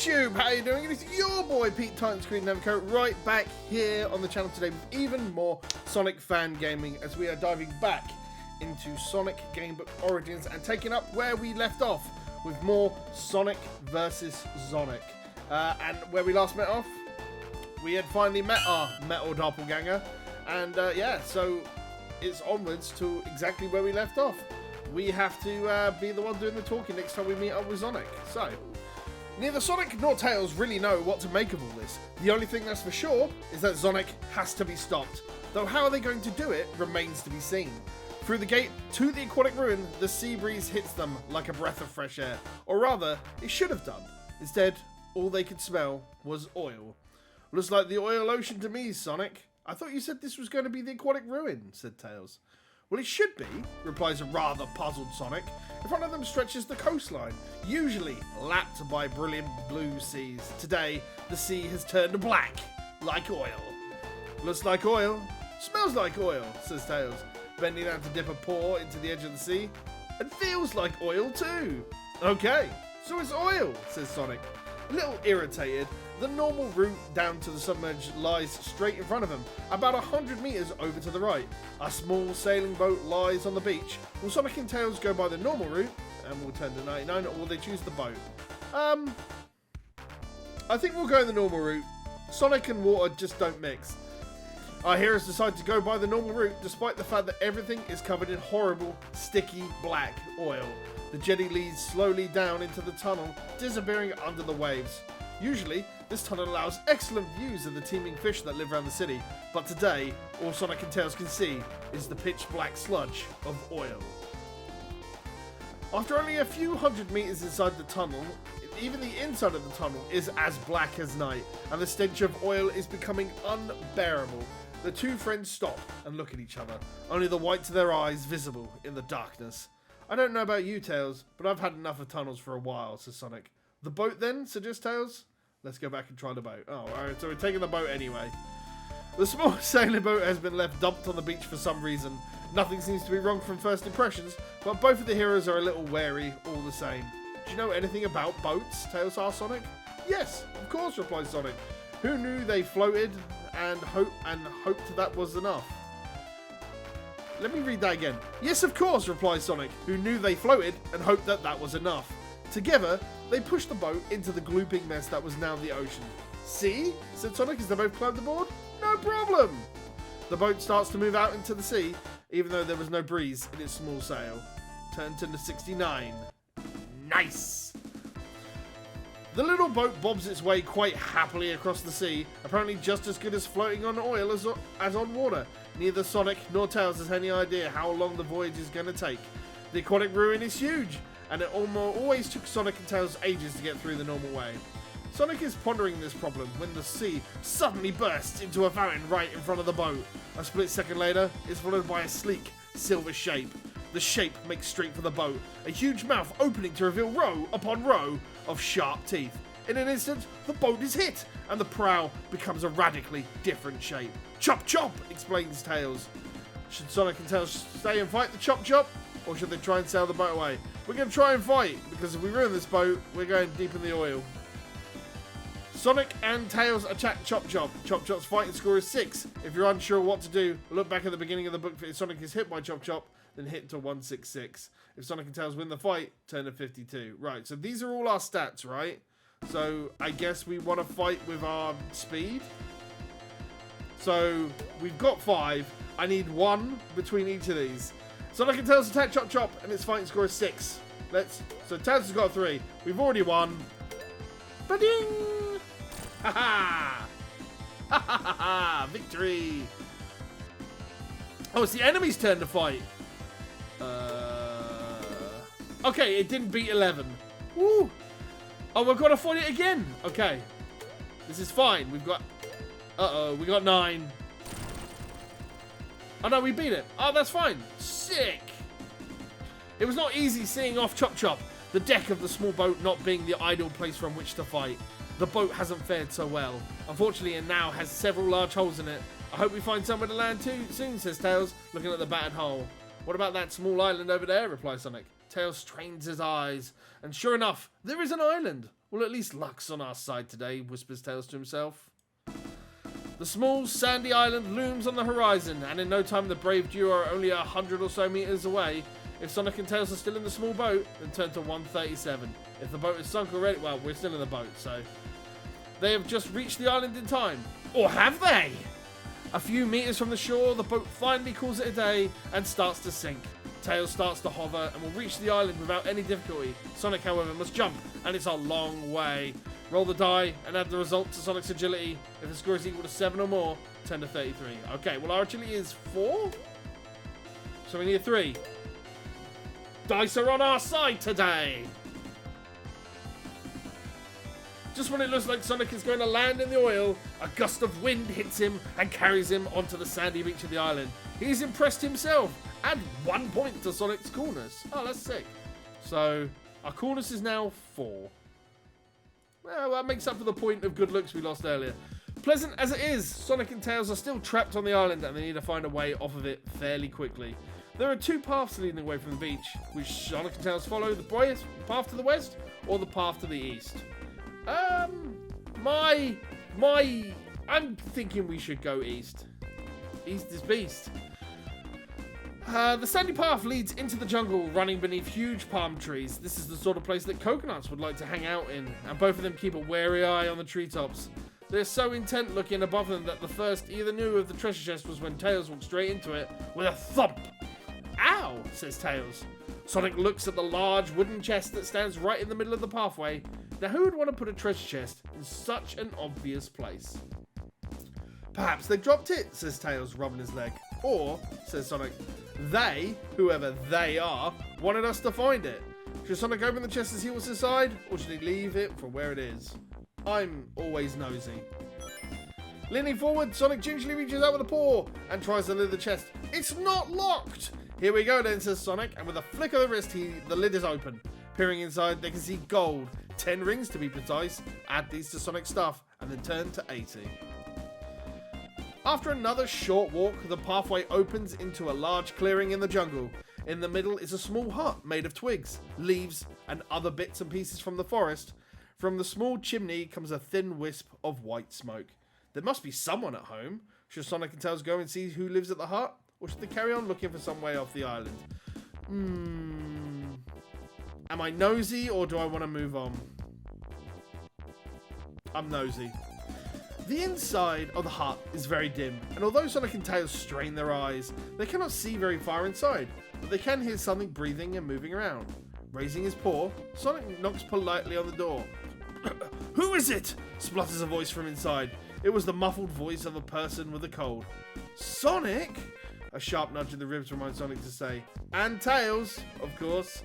YouTube, how you doing? It's your boy Pete Titan Screen Navico right back here on the channel today with even more Sonic fan gaming as we are diving back into Sonic Gamebook Origins and taking up where we left off with more Sonic versus Zonik. And where we last met off, we had finally met our metal doppelganger, and yeah, so it's onwards to exactly where we left off. We have to be the one doing the talking next time we meet up with Zonik. So, neither Sonic nor Tails really know what to make of all this. The only thing that's for sure is that Zonik has to be stopped, though how are they going to do it remains to be seen. Through the gate to the aquatic ruin, the sea breeze hits them like a breath of fresh air, or rather, it should have done. Instead, all they could smell was oil. Looks like the oil ocean to me, Sonic. I thought you said this was going to be the aquatic ruin, said Tails. Well, it should be, replies a rather puzzled Sonic. In front of them stretches the coastline, usually lapped by brilliant blue seas. Today, the sea has turned black, like oil. Looks like oil, smells like oil, says Tails, bending down to dip a paw into the edge of the sea. And feels like oil too. Okay, so it's oil, says Sonic. A little irritated, the normal route down to the submerged lies straight in front of him, about 100 meters over to the right. A small sailing boat lies on the beach. Will Sonic and Tails go by the normal route, and will turn to 99, or will they choose the boat? I think we'll go the normal route. Sonic and water just don't mix. Our heroes decide to go by the normal route, despite the fact that everything is covered in horrible, sticky, black oil. The jetty leads slowly down into the tunnel, disappearing under the waves. Usually, this tunnel allows excellent views of the teeming fish that live around the city, but today, all Sonic and Tails can see is the pitch black sludge of oil. After only a few hundred meters inside the tunnel, even the inside of the tunnel is as black as night, and the stench of oil is becoming unbearable. The two friends stop and look at each other, only the whites of their eyes visible in the darkness. I don't know about you, Tails, but I've had enough of tunnels for a while, says Sonic. The boat then, suggests Tails? Let's go back and try the boat. Oh, alright, so we're taking the boat anyway. The small sailing boat has been left dumped on the beach for some reason. Nothing seems to be wrong from first impressions, but both of the heroes are a little wary all the same. Do you know anything about boats? Tails asks Sonic. Yes, of course, replies Sonic. Who knew they floated and hoped that was enough? Let me read that again. Yes, of course, replies Sonic, who knew they floated and hoped that was enough. Together, they pushed the boat into the glooping mess that was now the ocean. See? Said Sonic as they both climbed aboard. No problem! The boat starts to move out into the sea, even though there was no breeze in its small sail. Turned to 69. Nice! The little boat bobs its way quite happily across the sea, apparently just as good as floating on oil as on water. Neither Sonic nor Tails has any idea how long the voyage is going to take. The aquatic ruin is huge, and it always took Sonic and Tails ages to get through the normal way. Sonic is pondering this problem when the sea suddenly bursts into a fountain right in front of the boat. A split second later, it's followed by a sleek, silver shape. The shape makes straight for the boat, a huge mouth opening to reveal row upon row of sharp teeth. In an instant, the boat is hit, and the prow becomes a radically different shape. Chop chop, explains Tails. Should Sonic and Tails stay and fight the chop chop, or should they try and sail the boat away? We're going to try and fight, because if we ruin this boat, we're going deep in the oil. Sonic and Tails attack Chop Chop. Chop Chop's fighting score is 6. If you're unsure what to do, look back at the beginning of the book. If Sonic is hit by Chop Chop, then hit to 166. If Sonic and Tails win the fight, turn to 52. Right, so these are all our stats, right? So I guess we want to fight with our speed. So we've got 5. I need 1 between each of these. Sonic and Tails attack Chop Chop, and its fighting score is 6. So Tails has got 3. We've already won. Ba-ding! Ha ha! Ha ha ha ha! Victory! Oh, it's the enemy's turn to fight. Okay, it didn't beat 11. Woo! Oh, we've got to fight it again. Okay. This is fine. We've got... Uh-oh, we got 9. Oh, no, we beat it. Oh, that's fine. Sick! It was not easy seeing off Chop Chop, the deck of the small boat not being the ideal place from which to fight. The boat hasn't fared so well. Unfortunately, it now has several large holes in it. I hope we find somewhere to land too soon, says Tails, looking at the battered hull. What about that small island over there, replies Sonic. Tails strains his eyes, and sure enough, there is an island. Well, at least luck's on our side today, whispers Tails to himself. The small, sandy island looms on the horizon, and in no time the brave duo are only 100 or so meters away. If Sonic and Tails are still in the small boat, then turn to 137. If the boat is sunk already, well, we're still in the boat, so... They have just reached the island in time. Or have they? A few meters from the shore, the boat finally calls it a day and starts to sink. Tails starts to hover and will reach the island without any difficulty. Sonic, however, must jump, and it's a long way. Roll the die and add the result to Sonic's agility. If the score is equal to 7 or more, 10 to 33. Okay, well, our agility is 4? So we need a 3. Dice are on our side today! Just when it looks like Sonic is going to land in the oil, a gust of wind hits him and carries him onto the sandy beach of the island. He's impressed himself. Add 1 point to Sonic's coolness. Oh, that's sick. So, our coolness is now 4. Well, that makes up for the point of good looks we lost earlier. Pleasant as it is, Sonic and Tails are still trapped on the island and they need to find a way off of it fairly quickly. There are 2 paths leading away from the beach, which Sonic and Tails follow, the path to the west or the path to the east. I'm thinking we should go east. East is beast. The sandy path leads into the jungle, running beneath huge palm trees. This is the sort of place that coconuts would like to hang out in, and both of them keep a wary eye on the treetops. They're so intent looking above them that the first either knew of the treasure chest was when Tails walked straight into it with a thump. Ow, says Tails. Sonic looks at the large wooden chest that stands right in the middle of the pathway. Now, who would want to put a treasure chest in such an obvious place? Perhaps they dropped it, says Tails, rubbing his leg. Or, says Sonic, they, whoever they are, wanted us to find it. Should Sonic open the chest to see what's inside, or should he leave it for where it is? I'm always nosy. Leaning forward, Sonic gingerly reaches out with a paw and tries to lid the chest. It's not locked! Here we go then, says Sonic, and with a flick of the wrist, the lid is open. Peering inside, they can see gold. 10 rings to be precise. Add these to Sonic's stuff, and then turn to 80. After another short walk, the pathway opens into a large clearing in the jungle. In the middle is a small hut made of twigs, leaves, and other bits and pieces from the forest. From the small chimney comes a thin wisp of white smoke. There must be someone at home. Should Sonic and Tails go and see who lives at the hut? Or should they carry on looking for some way off the island? Am I nosy or do I want to move on? I'm nosy. The inside of the hut is very dim, and although Sonic and Tails strain their eyes, they cannot see very far inside, but they can hear something breathing and moving around. Raising his paw, Sonic knocks politely on the door. Who is it? Splutters a voice from inside. It was the muffled voice of a person with a cold. Sonic? A sharp nudge in the ribs reminds Sonic to say. And Tails, of course.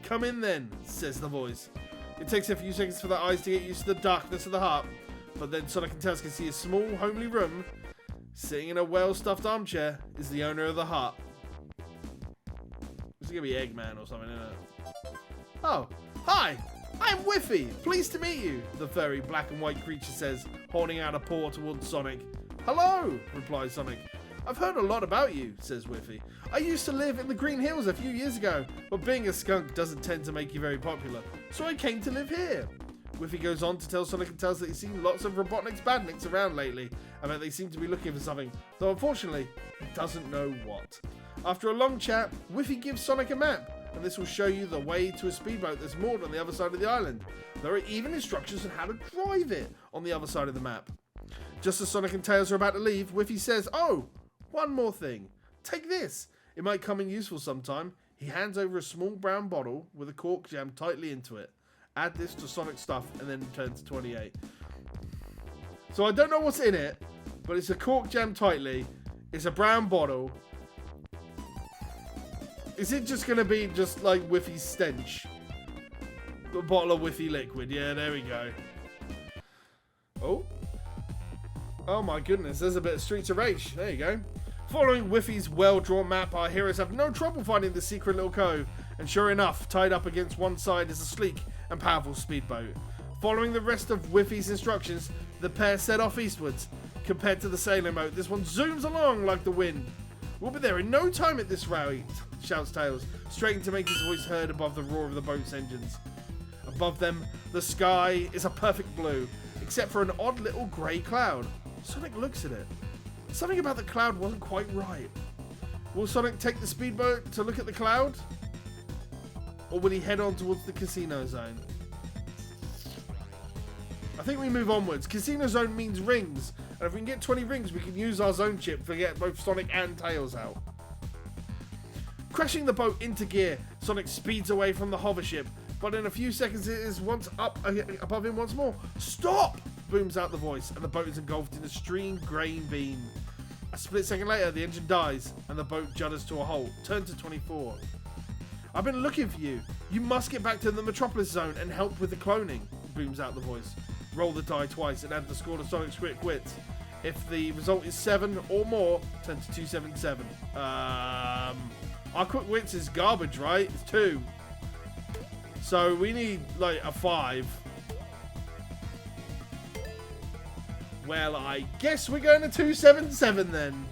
Come in then, says the voice. It takes a few seconds for their eyes to get used to the darkness of the hut, but then Sonic and Tails can see a small, homely room. Sitting in a well-stuffed armchair is the owner of the hut. This is going to be Eggman or something, isn't it? Oh, hi! I'm Whiffy! Pleased to meet you, the furry black and white creature says, holding out a paw towards Sonic. Hello, replies Sonic. I've heard a lot about you, says Whiffy. I used to live in the Green Hills a few years ago, but being a skunk doesn't tend to make you very popular, so I came to live here. Whiffy goes on to tell Sonic and Tails that he's seen lots of Robotnik's badniks around lately, and that they seem to be looking for something, though unfortunately, he doesn't know what. After a long chat, Whiffy gives Sonic a map, and this will show you the way to a speedboat that's moored on the other side of the island. There are even instructions on how to drive it on the other side of the map. Just as Sonic and Tails are about to leave, Whiffy says, oh, one more thing. Take this. It might come in useful sometime. He hands over a small brown bottle with a cork jammed tightly into it. Add this to Sonic's stuff and then turn to 28. So I don't know what's in it, but it's a cork jammed tightly. It's a brown bottle. Is it just going to be just like Whiffy's stench? A bottle of Whiffy liquid. Yeah, there we go. Oh. Oh my goodness, there's a bit of Streets of Rage. There you go. Following Whiffy's well-drawn map, our heroes have no trouble finding the secret little cove. And sure enough, tied up against one side is a sleek and powerful speedboat. Following the rest of Whiffy's instructions, the pair set off eastwards. Compared to the sailing boat, this one zooms along like the wind. We'll be there in no time at this rate, shouts Tails, straining to make his voice heard above the roar of the boat's engines. Above them, the sky is a perfect blue, except for an odd little grey cloud. Sonic looks at it. Something about the cloud wasn't quite right. Will Sonic take the speedboat to look at the cloud? Or will he head on towards the casino zone? I think we move onwards. Casino zone means rings. And if we can get 20 rings, we can use our zone chip to get both Sonic and Tails out. Crashing the boat into gear, Sonic speeds away from the hover ship. But in a few seconds, it is once up above him once more. Stop! Booms out the voice, and the boat is engulfed in a streamed grain beam. A split second later, the engine dies, and the boat judders to a halt. Turn to 24. I've been looking for you. You must get back to the Metropolis Zone and help with the cloning. Booms out the voice. Roll the die twice and add the score to Sonic's quick wits. If the result is 7 or more, turn to 277. Our quick wits is garbage, right? It's 2. So we need like a 5. Well, I guess we're going to 277 then.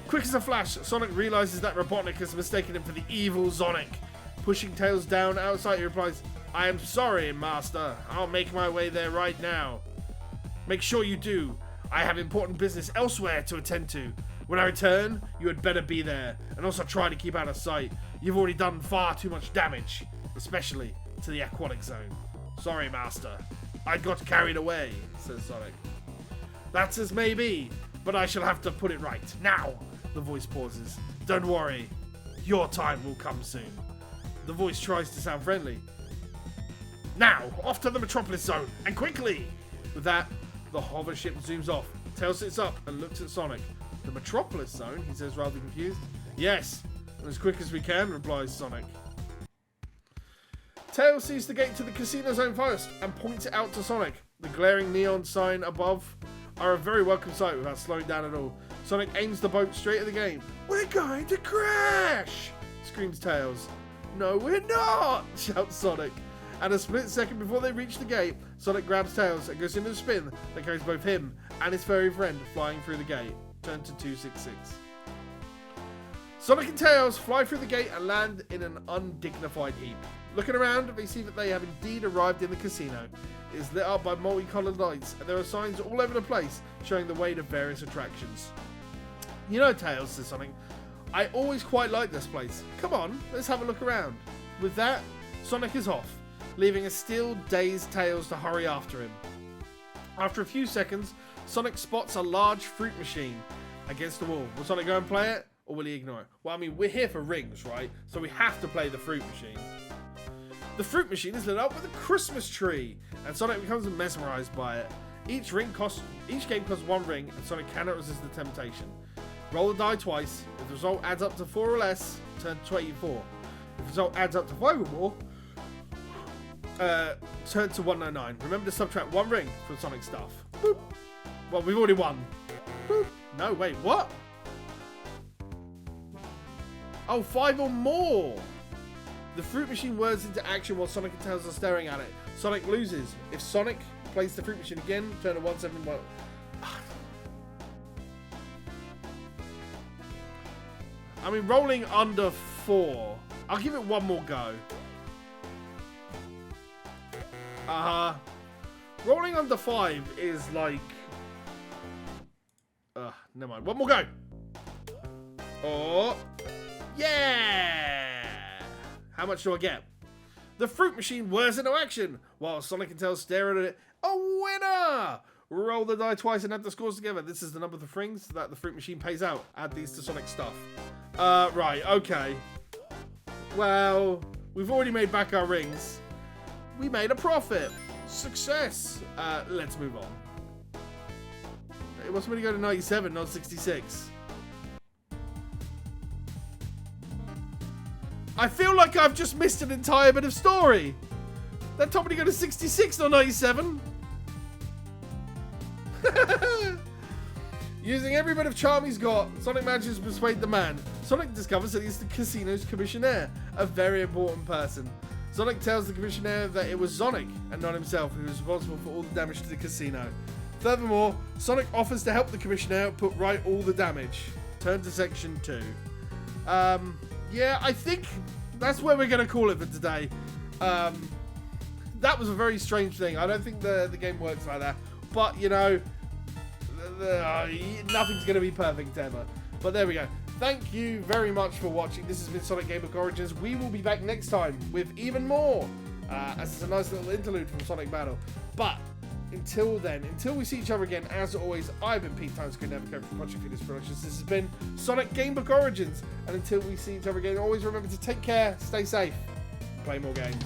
Quick as a flash, Sonic realizes that Robotnik has mistaken him for the evil Zonik. Pushing Tails down outside, he replies, I am sorry, Master. I'll make my way there right now. Make sure you do. I have important business elsewhere to attend to. When I return, you had better be there, and also try to keep out of sight. You've already done far too much damage, especially to the aquatic zone. Sorry, Master. I got carried away, says Sonic. That's as may be, but I shall have to put it right. Now! The voice pauses. Don't worry. Your time will come soon. The voice tries to sound friendly. Now, off to the Metropolis Zone, and quickly! With that, the hover ship zooms off. Tails sits up and looks at Sonic. The Metropolis Zone, he says, rather confused. Yes, and as quick as we can, replies Sonic. Tails sees the gate to the casino zone first and points it out to Sonic. The glaring neon sign above are a very welcome sight without slowing down at all. Sonic aims the boat straight at the gate. We're going to crash! Screams Tails. No, we're not! Shouts Sonic. And a split second before they reach the gate, Sonic grabs Tails and goes into a spin that carries both him and his furry friend flying through the gate. Turn to 266. Sonic and Tails fly through the gate and land in an undignified heap. Looking around, they see that they have indeed arrived in the casino. It is lit up by multicolored lights, and there are signs all over the place showing the way to various attractions. You know, Tails, says Sonic, I always quite like this place. Come on, let's have a look around. With that, Sonic is off, leaving a still dazed Tails to hurry after him. After a few seconds, Sonic spots a large fruit machine against the wall. Will Sonic go and play it, or will he ignore it? Well, I mean, we're here for rings, right? So we have to play the fruit machine. The fruit machine is lit up with a Christmas tree, and Sonic becomes mesmerized by it. Each game costs 1 ring, and Sonic cannot resist the temptation. Roll the die twice. If the result adds up to 4 or less, turn to 84. If the result adds up to 5 or more, turn to 199. Remember to subtract 1 ring from Sonic stuff. Boop. Well, we've already won. Boop. No, wait, what? Oh, 5 or more. The fruit machine whirs into action while Sonic and Tails are staring at it. Sonic loses. If Sonic plays the fruit machine again, turn to 171. I mean, rolling under 4. I'll give it one more go. Rolling under 5 is like... never mind. One more go. Oh. Yeah! How much do I get? The fruit machine whirs into action while Sonic and Tails stare at it. A winner! Roll the die twice and add the scores together. This is the number of rings that the fruit machine pays out. Add these to Sonic stuff. Right, okay. Well, we've already made back our rings. We made a profit. Success. Let's move on. It wants me to go to 97, not 66. I feel like I've just missed an entire bit of story. That told me to go to 66, not 97. Using every bit of charm he's got, Sonic manages to persuade the man. Sonic discovers that he's the casino's commissionaire, a very important person. Sonic tells the commissionaire that it was Zonik and not himself who was responsible for all the damage to the casino. Furthermore, Sonic offers to help the commissionaire put right all the damage. Turn to section 2. Yeah, I think that's where we're going to call it for today. that was a very strange thing. I don't think the game works like that. But, you know, nothing's going to be perfect ever. But there we go. Thank you very much for watching. This has been Sonic Gamebook Origins. We will be back next time with even more. As it's a nice little interlude from Sonic Battle. But until then, until we see each other again, as always, I've been Pete Timescreen Navigator from Project Phoenix Productions. This has been Sonic Gamebook Origins. And until we see each other again, always remember to take care, stay safe, play more games.